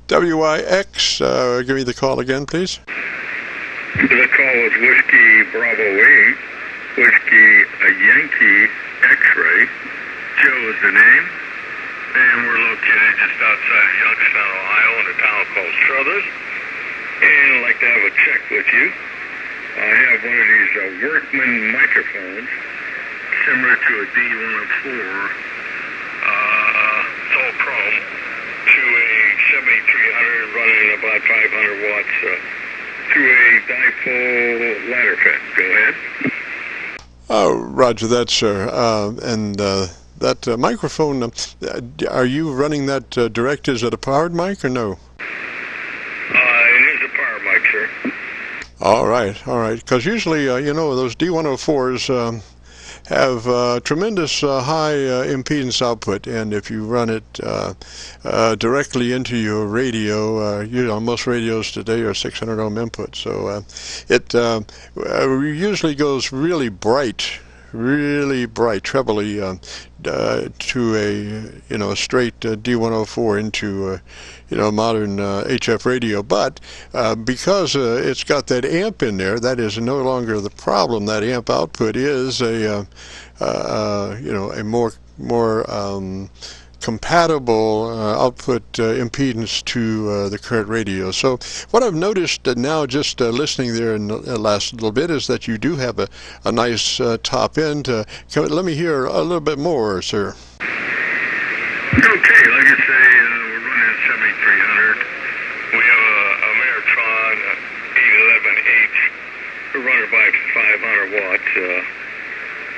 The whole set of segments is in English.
WYX, give me the call again, please. The call is Whiskey Bravo 8, Whiskey Yankee X-Ray. Joe is the name, and we're located just outside of Youngstown, Ohio, in a town called Struthers. And I'd like to have a check with you. I have one of these Workman microphones, similar to a D-104. It's all chrome, to a 7300 running about 500 watts through a dipole ladder fit. Go ahead. Oh, roger that, sir. And that microphone, are you running that direct? Is it a powered mic or no? It is a power mic, sir. All right, all right. Because usually, you know, those D-104s have tremendous high impedance output, and if you run it directly into your radio, you know, most radios today are 600 ohm input, so it usually goes really bright, trebly to a straight D-104 into modern HF radio. But because it's got that amp in there, that is no longer the problem. That amp output is a more compatible output impedance to the current radio. So what I've noticed now, just listening there in the last little bit, is that you do have a nice top end. Let me hear a little bit more, sir. Okay, like I say, we're running at 7300. We have a Meritron 811H. We're running by 500 watts.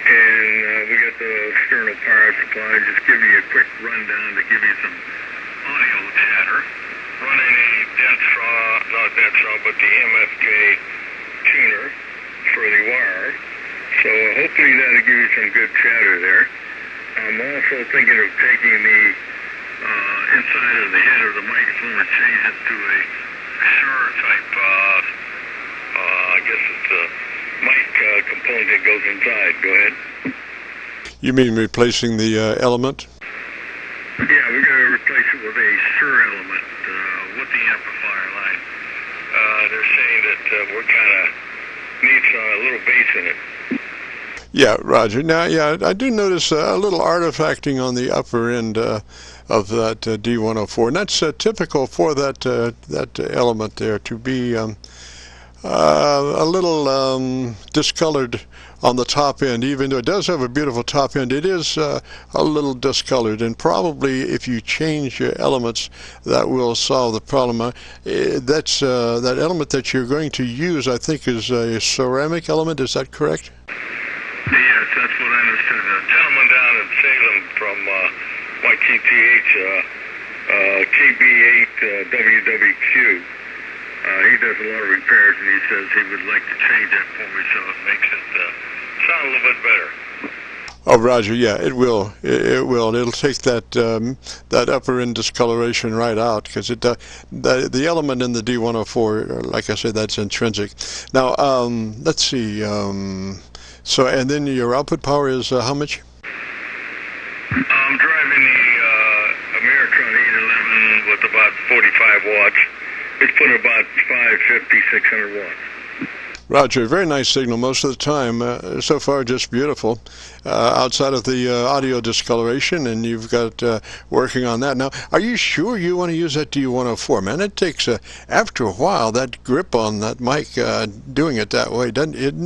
And we got the external power supply. Just give you a quick rundown to give you some audio chatter. Running a not DENTRA, but the MFJ tuner for the wire. So hopefully that'll give you some good chatter there. I'm also thinking of taking the inside of the head of the microphone and change it to a Shure type, I guess it's a mic component that goes inside. Go ahead. You mean replacing the element? Yeah, we're going to replace it with a Shure element with the amplifier line. They're saying that we're kind of needs a little bass in it. Yeah, roger. Now, yeah, I do notice a little artifacting on the upper end of that D-104, and that's typical for that element there to be a little discolored on the top end. Even though it does have a beautiful top end, it is a little discolored, and probably if you change your elements, that will solve the problem. That's that element that you're going to use, I think, is a ceramic element. Is that correct? Yes, that's what I understood. A gentleman down in Salem from YKTH, KB8WWQ. He does a lot of repairs, and he says he would like to change that for me, so it makes it sound a little bit better. Oh, roger. Yeah, it will. It will. It'll take that that upper end discoloration right out, because the element in the D-104, like I said, that's intrinsic. Now, let's see. So, and then your output power is how much? I'm driving the Meritron 811 with about 45 watts. It's putting about 550, 600 watts. Roger, very nice signal most of the time. So far, just beautiful. Outside of the audio discoloration, and you've got working on that. Now, are you sure you want to use that D-104? Man, it takes, after a while, that grip on that mic, doing it that way, isn't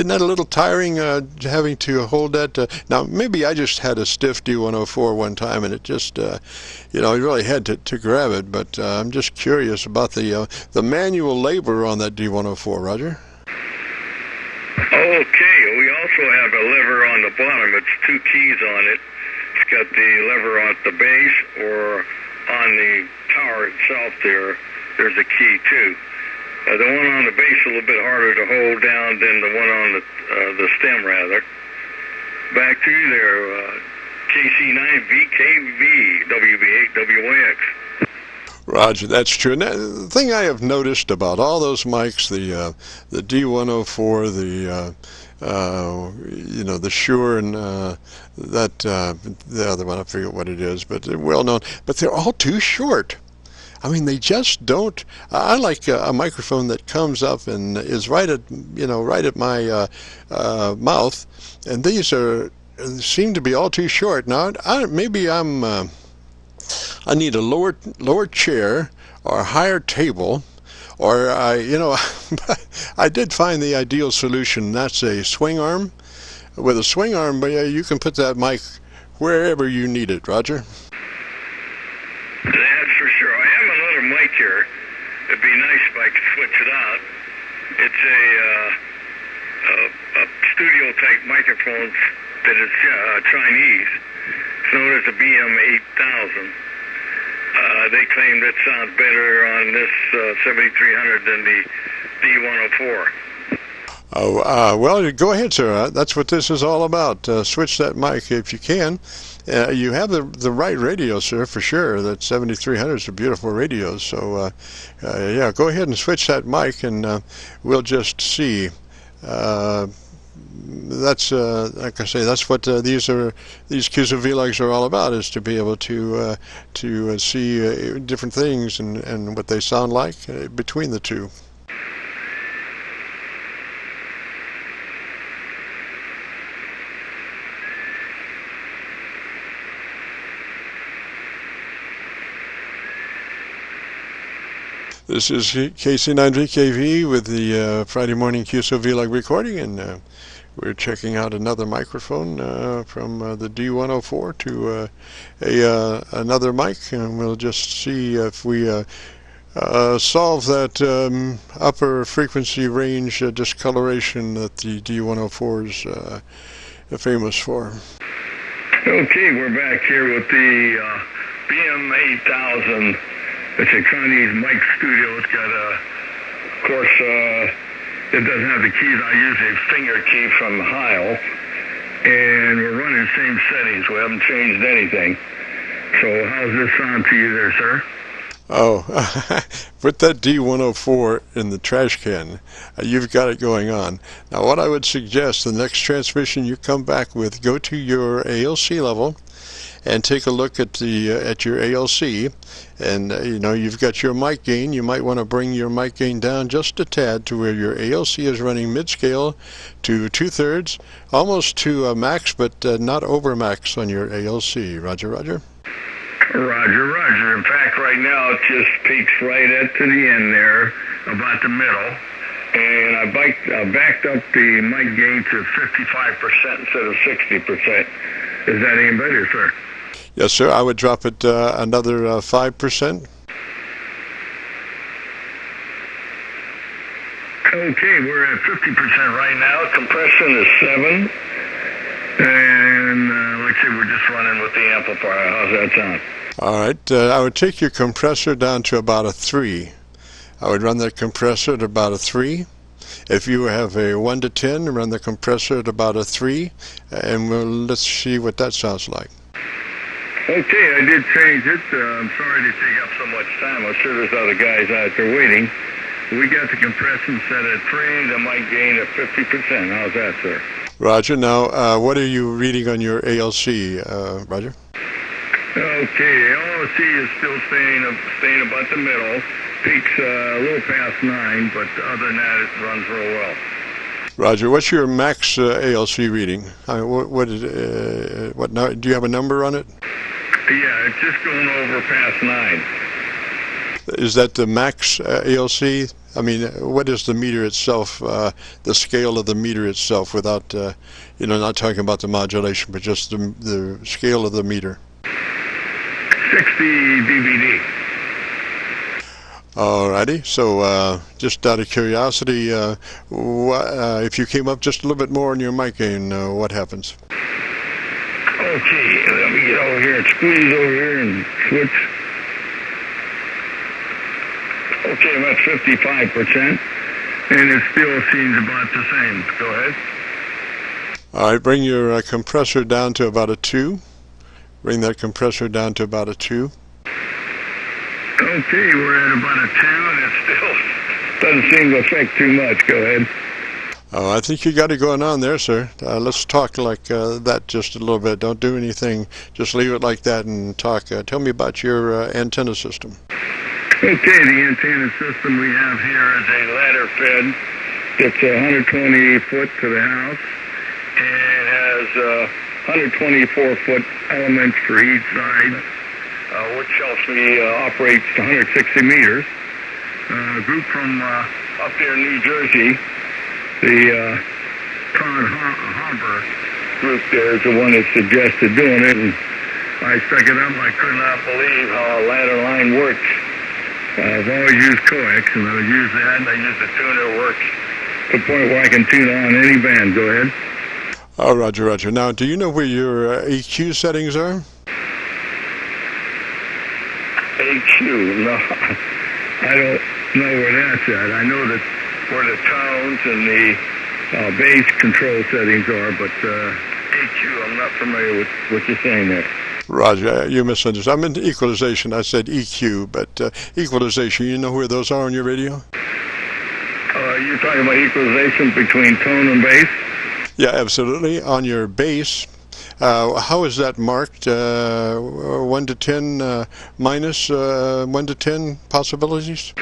that a little tiring, having to hold that? Now, maybe I just had a stiff D-104 one time, and it just, I really had to grab it, but I'm just curious about the manual labor on that D-104, Roger. Okay, we also have a lever on the bottom. It's two keys on it. It's got the lever on the base, or on the tower itself there's a key too. The one on the base is a little bit harder to hold down than the one on the stem, rather. Back to you there, KC9VKV, WB8WYX. Roger, that's true. And the thing I have noticed about all those mics, the D-104, you know, the Shure and that the other one, I forget what it is, but they're well known. But they're all too short. I mean, they just don't. I like a microphone that comes up and is right at, you know, right at my mouth, and these seem to be all too short. Now, maybe I need a lower chair or a higher table, or you know, I did find the ideal solution. That's a swing arm. With a swing arm, you can put that mic wherever you need it. Roger. That's for sure. I have another mic here. It'd be nice if I could switch it out. It's a studio type microphone that is Chinese. It's known as the BM8000. They claim that sounds better on this 7300 than the D-104. Oh, well, go ahead, sir. That's what this is all about. Switch that mic if you can. You have the right radio, sir, for sure. That 7300 is a beautiful radio. So, yeah, go ahead and switch that mic, and we'll just see. That's like I say, that's what these Qso-Vlogs are all about, is to be able to see different things and what they sound like between the two. This is KC9VKV with the Friday morning Qso-Vlog recording, and we're checking out another microphone from the D-104 to another mic, and we'll just see if we solve that upper frequency range discoloration that the D-104 is famous for. Okay, we're back here with the BM8000. It's a Chinese mic studio. It's got of course, it doesn't have the keys. I use a finger key from Heil, and we're running the same settings. We haven't changed anything. So how's this sound to you there, sir? Oh, put that D-104 in the trash can. You've got it going on. Now, what I would suggest, the next transmission you come back with, go to your ALC level and take a look at your ALC, and you know, you've got your mic gain. You might want to bring your mic gain down just a tad to where your ALC is running mid-scale to 2/3, almost to max, but not over max on your ALC. Roger, roger. Roger, roger. In fact, right now it just peaks right at to the end there, about the middle. And I backed up the mic gain to 55% instead of 60%. Is that any better, sir? Yes, sir. I would drop it another 5%. Okay, we're at 50% right now. Compression is 7. And like I say, we're just running with the amplifier. How's that sound? All right. I would take your compressor down to about a 3. I would run that compressor at about a 3. If you have a 1 to 10, run the compressor at about a 3. And let's see what that sounds like. Okay, I did change it. I'm sorry to take up so much time. I'm sure there's other guys out there waiting. We got the compression set at 3, the mic gain at 50%. How's that, sir? Roger. Now, what are you reading on your ALC, Roger? Okay, the ALC is still staying about the middle. Peaks a little past 9, but other than that, it runs real well. Roger. What's your max ALC reading? What now? Do you have a number on it? Yeah, it's just going over past 9. Is that the max ALC? I mean, what is the meter itself, the scale of the meter itself, without, you know, not talking about the modulation, but just the scale of the meter? 60 dBd. Alrighty, so just out of curiosity, if you came up just a little bit more on your mic gain, what happens? Okay, let me get over here and squeeze over here and switch. Okay, I'm at 55%, and it still seems about the same. Go ahead. All right, bring your compressor down to about a 2. Bring that compressor down to about a 2. Okay, we're at about a 2, and it still doesn't seem to affect too much. Go ahead. Oh, I think you got it going on there, sir. Let's talk like that just a little bit. Don't do anything. Just leave it like that and talk. Tell me about your antenna system. Okay, the antenna system we have here is a ladder fed. It's 120 foot to the house and has 124 foot elements for each side, which helps me operate 160 meters. A group from up there in New Jersey, the Todd Harbor group there is the one that suggested doing it, and I stuck it up. I could not believe how a ladder line works. I've always used coax, and I use that, and I use the tuner. It works to the point where I can tune on any band. Go ahead. Oh, roger, roger. Now, do you know where your EQ settings are? EQ? No, I don't know where that's at. I know that where the tones and the bass control settings are, but EQ, I'm not familiar with what you're saying there. Roger, you misunderstood. I meant equalization. I said EQ, but equalization, you know where those are on your radio? You're talking about equalization between tone and bass? Yeah, absolutely. On your bass, how is that marked? 1 to 10 minus 1 to 10 possibilities?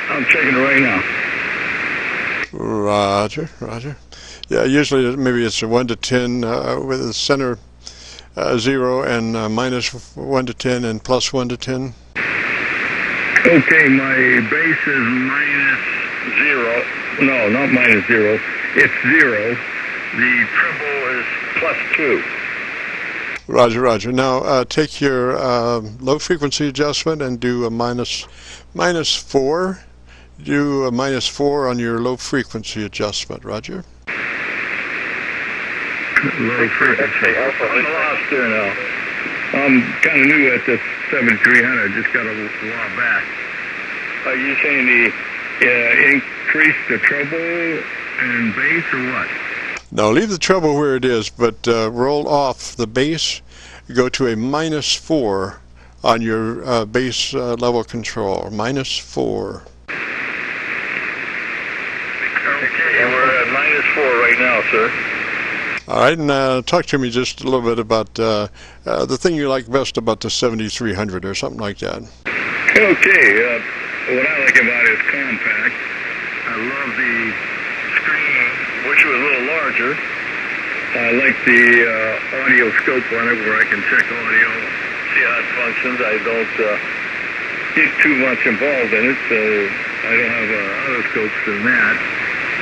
I'm checking it right now. Roger, roger. Yeah, usually maybe it's a 1 to 10 with the center 0 and minus 1 to 10 and plus 1 to 10. Okay, my bass is minus 0. No, not minus 0. It's 0. The treble is plus 2. Roger, roger. Now take your low frequency adjustment and do a minus 4. Do a minus 4 on your low frequency adjustment, Roger. Low frequency. I'm lost there now. I'm kind of new at the 7300. Just got a while back. Are you saying the increase the treble and bass or what? No, leave the treble where it is, but roll off the bass. Go to a minus 4 on your bass level control. Minus 4. Okay, we're at minus 4 right now, sir. All right, and talk to me just a little bit about the thing you like best about the 7300 or something like that. Okay, what I like about it is compact. I love the screen, which was a little larger. I like the audio scope on it where I can check audio, see how it functions. I don't get too much involved in it, so I don't have other scopes than that.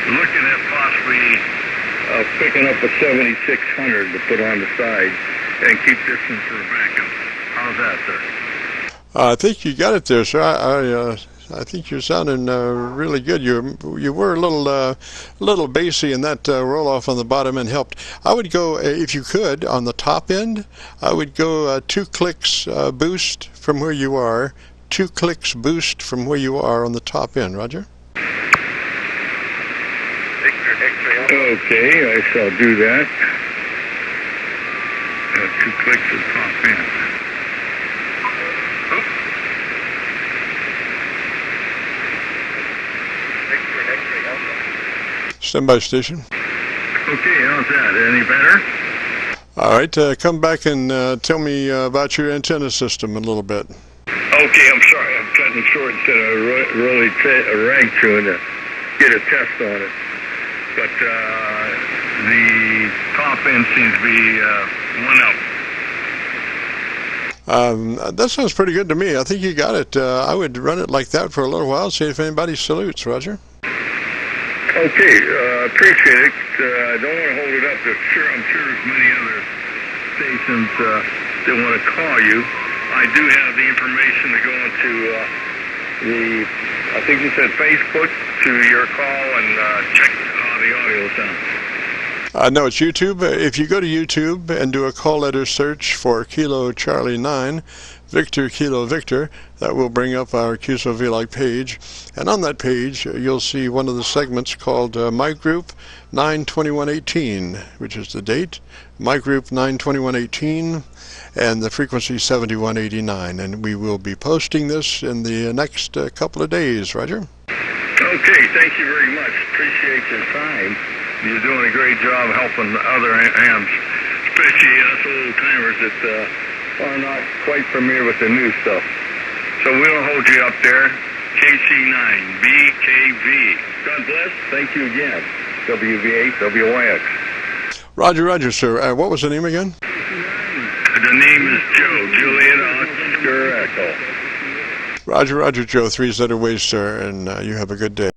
Looking at possibly picking up a 7600 to put on the side and keep this one for a backup. How's that, sir? I think you got it there, sir. I think you're sounding really good. You were a little bassy, and that roll off on the bottom end helped. I would go, if you could, on the top end. I would go 2 clicks boost from where you are. 2 clicks boost from where you are on the top end. Roger. Okay, I shall do that. 2 clicks at top end. Standby station. Okay, how's that? Any better? All right, come back and tell me about your antenna system a little bit. Okay, I'm sorry. I'm cutting short instead of really rag chewing to get a test on it. But the top end seems to be 1 up. That sounds pretty good to me. I think you got it. I would run it like that for a little while, see if anybody salutes, Roger. Okay, appreciate it. I don't want to hold it up. I'm sure there's many other stations that want to call you. I do have the information to go into I think you said Facebook, to your call and check how the audio sounds. No, it's YouTube. If you go to YouTube and do a call letter search for Kilo Charlie 9, Victor Kilo Victor, that will bring up our Qso-Vlog page. And on that page, you'll see one of the segments called My Group 92118, which is the date. My Group 92118, and the frequency 7189. And we will be posting this in the next couple of days, Roger. Okay, thank you very much. Appreciate your time. You're doing a great job helping other amps, especially us old-timers that are not quite familiar with the new stuff. So we don't hold you up there. KC9VKV. God bless. Thank you again. WB8WYX. Roger, Roger, sir. What was the name again? The name is Joe. Juliet Oscar Echo. Roger, Roger, Joe. 3 letter ways, sir, and you have a good day.